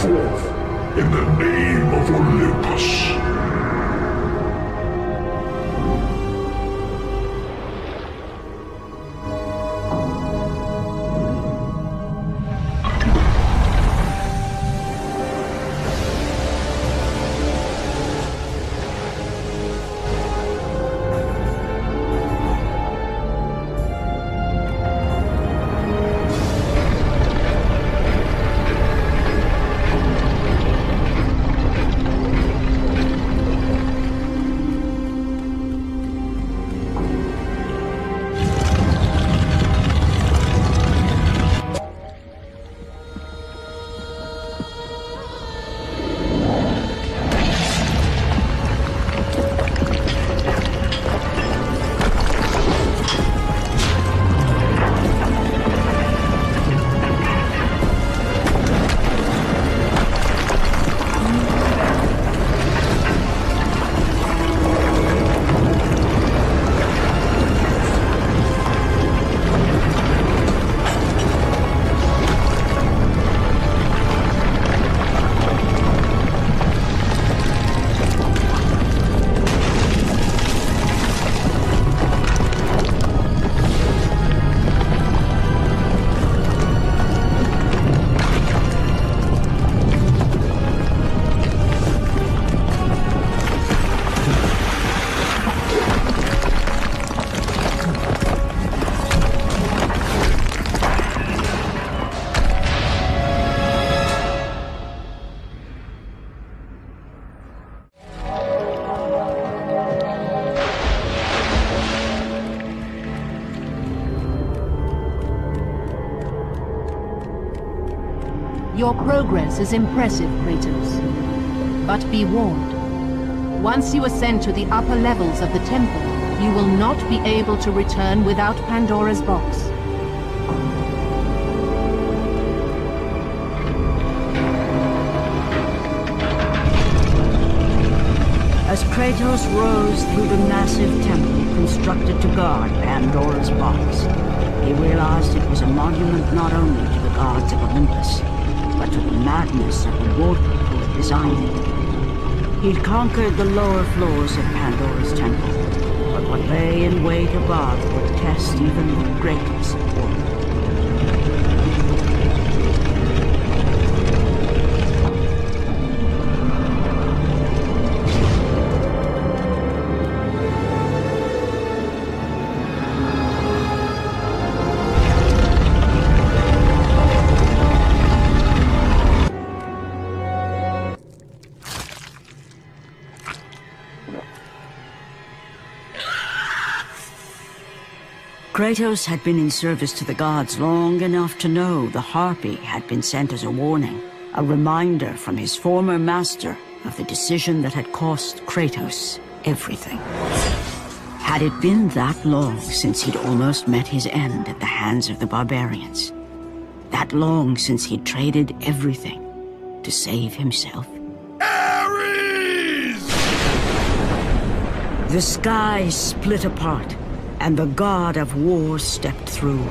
forth in the name of Olympus. Your progress is impressive, Kratos. But be warned. Once you ascend to the upper levels of the temple, you will not be able to return without Pandora's box. As Kratos rose through the massive temple constructed to guard Pandora's box, he realized it was a monument not only to the gods of Olympus, but to the madness of the mortal who had designed it. He'd conquered the lower floors of Pandora's temple, but what lay in wait above would test even the greatest warrior. Kratos had been in service to the gods long enough to know the Harpy had been sent as a warning, a reminder from his former master of the decision that had cost Kratos everything. Had it been that long since he'd almost met his end at the hands of the barbarians? That long since he'd traded everything to save himself? Ares! The sky split apart, and the god of war stepped through.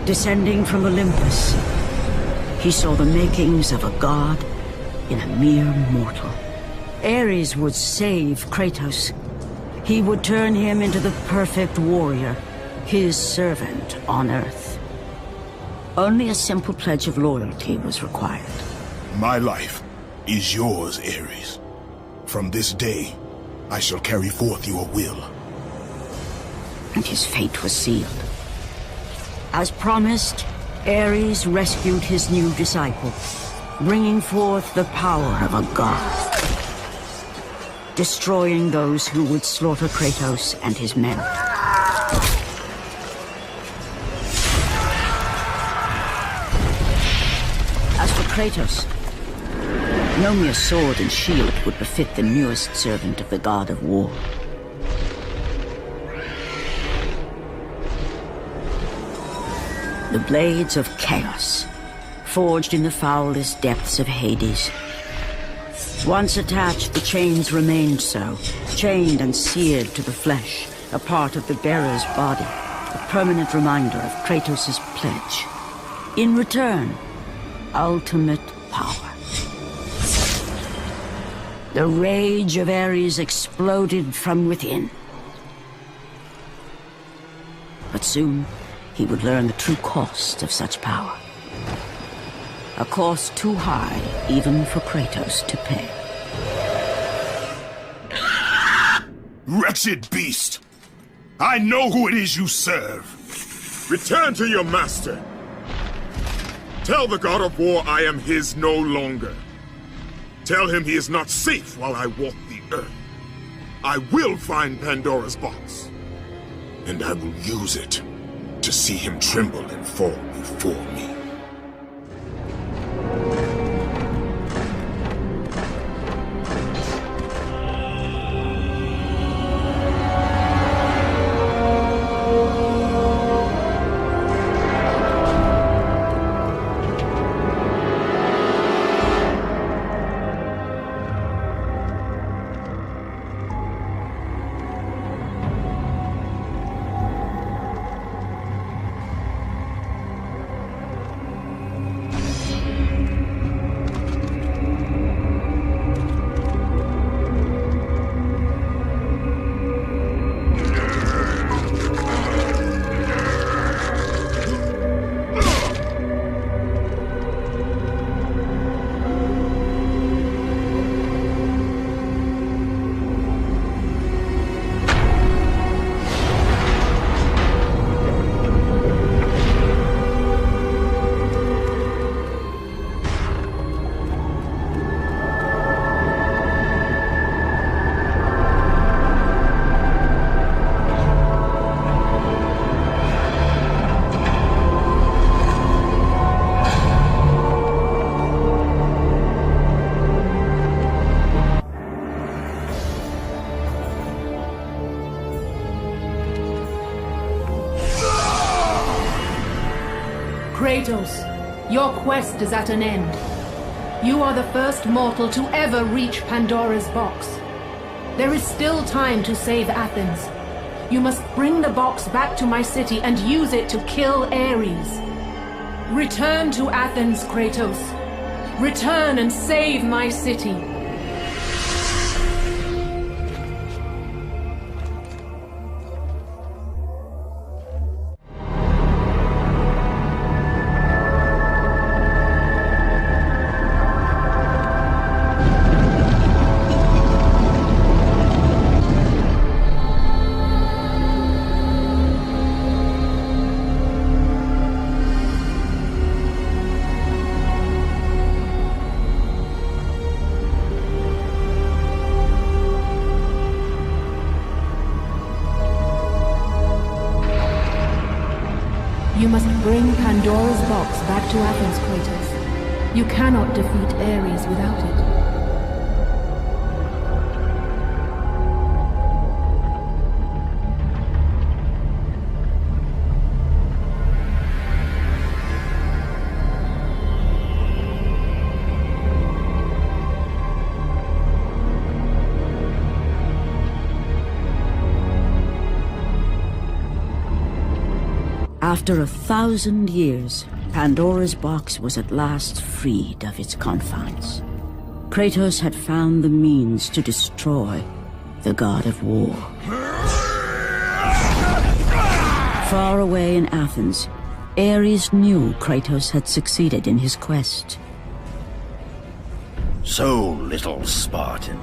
Descending from Olympus, he saw the makings of a god in a mere mortal. Ares would save Kratos. He would turn him into the perfect warrior, his servant on Earth. Only a simple pledge of loyalty was required. My life is yours, Ares. From this day, I shall carry forth your will. And his fate was sealed. As promised, Ares rescued his new disciple, bringing forth the power of a god, destroying those who would slaughter Kratos and his men. As for Kratos, no mere sword and shield would befit the newest servant of the god of war. The blades of chaos, forged in the foulest depths of Hades. Once attached, the chains remained so, chained and seared to the flesh, a part of the bearer's body, a permanent reminder of Kratos' pledge. In return, ultimate power. The rage of Ares exploded from within. But soon, he would learn the true cost of such power. A cost too high even for Kratos to pay. Wretched beast! I know who it is you serve! Return to your master! Tell the god of war I am his no longer. Tell him he is not safe while I walk the earth. I will find Pandora's box. And I will use it to see him tremble and fall before me. Kratos, your quest is at an end. You are the first mortal to ever reach Pandora's box. There is still time to save Athens. You must bring the box back to my city and use it to kill Ares. Return to Athens, Kratos. Return and save my city. You must bring Pandora's box back to Athens, Kratos. You cannot defeat Ares without it. After 1,000 years, Pandora's box was at last freed of its confines. Kratos had found the means to destroy the god of war. Far away in Athens, Ares knew Kratos had succeeded in his quest. So, little Spartan,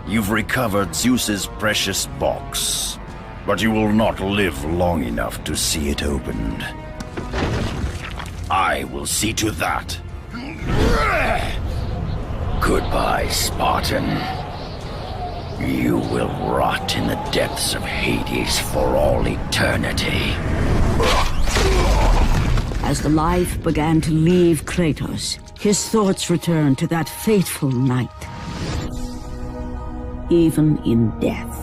you've recovered Zeus's precious box. But you will not live long enough to see it opened. I will see to that. Goodbye, Spartan. You will rot in the depths of Hades for all eternity. As the life began to leave Kratos, his thoughts returned to that fateful night. Even in death,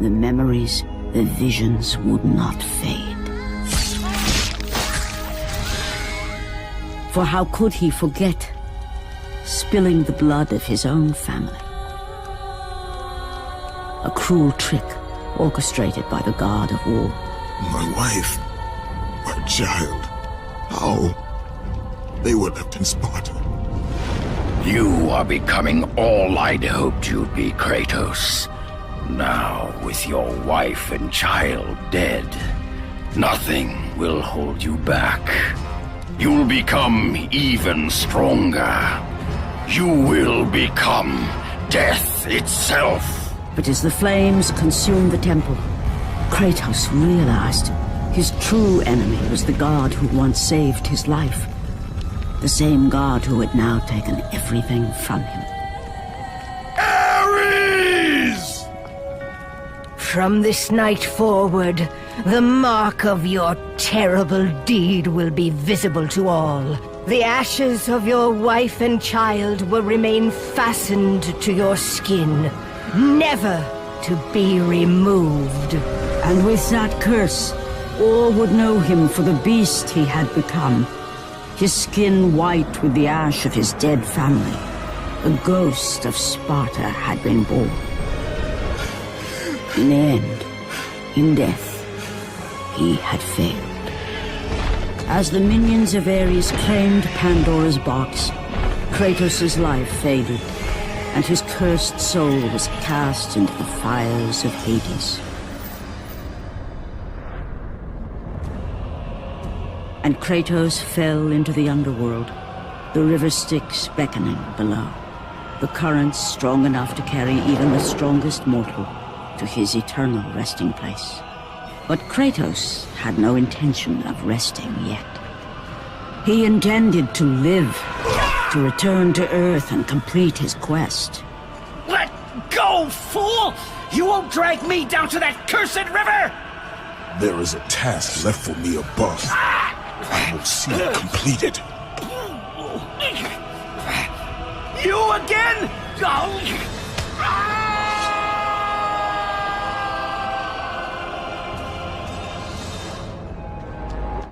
the memories, the visions would not fade. For how could he forget spilling the blood of his own family? A cruel trick orchestrated by the god of war. My wife, my child, How? They were left in Sparta. You are becoming all I'd hoped you'd be, Kratos. Now, with your wife and child dead, nothing will hold you back. You'll become even stronger. You will become death itself. But as the flames consumed the temple, Kratos realized his true enemy was the god who once saved his life. The same god who had now taken everything from him. Ares! From this night forward, the mark of your terrible deed will be visible to all. The ashes of your wife and child will remain fastened to your skin, never to be removed. And with that curse, all would know him for the beast he had become. His skin white with the ash of his dead family. The ghost of Sparta had been born. In the end, in death, he had failed. As the minions of Ares claimed Pandora's box, Kratos' life faded, and his cursed soul was cast into the fires of Hades. And Kratos fell into the underworld, the river Styx beckoning below, the currents strong enough to carry even the strongest mortal to his eternal resting place. But Kratos had no intention of resting yet. He intended to live, to return to Earth and complete his quest. Let go, fool! You won't drag me down to that cursed river! There is a task left for me above. I will see it completed. You again? Oh.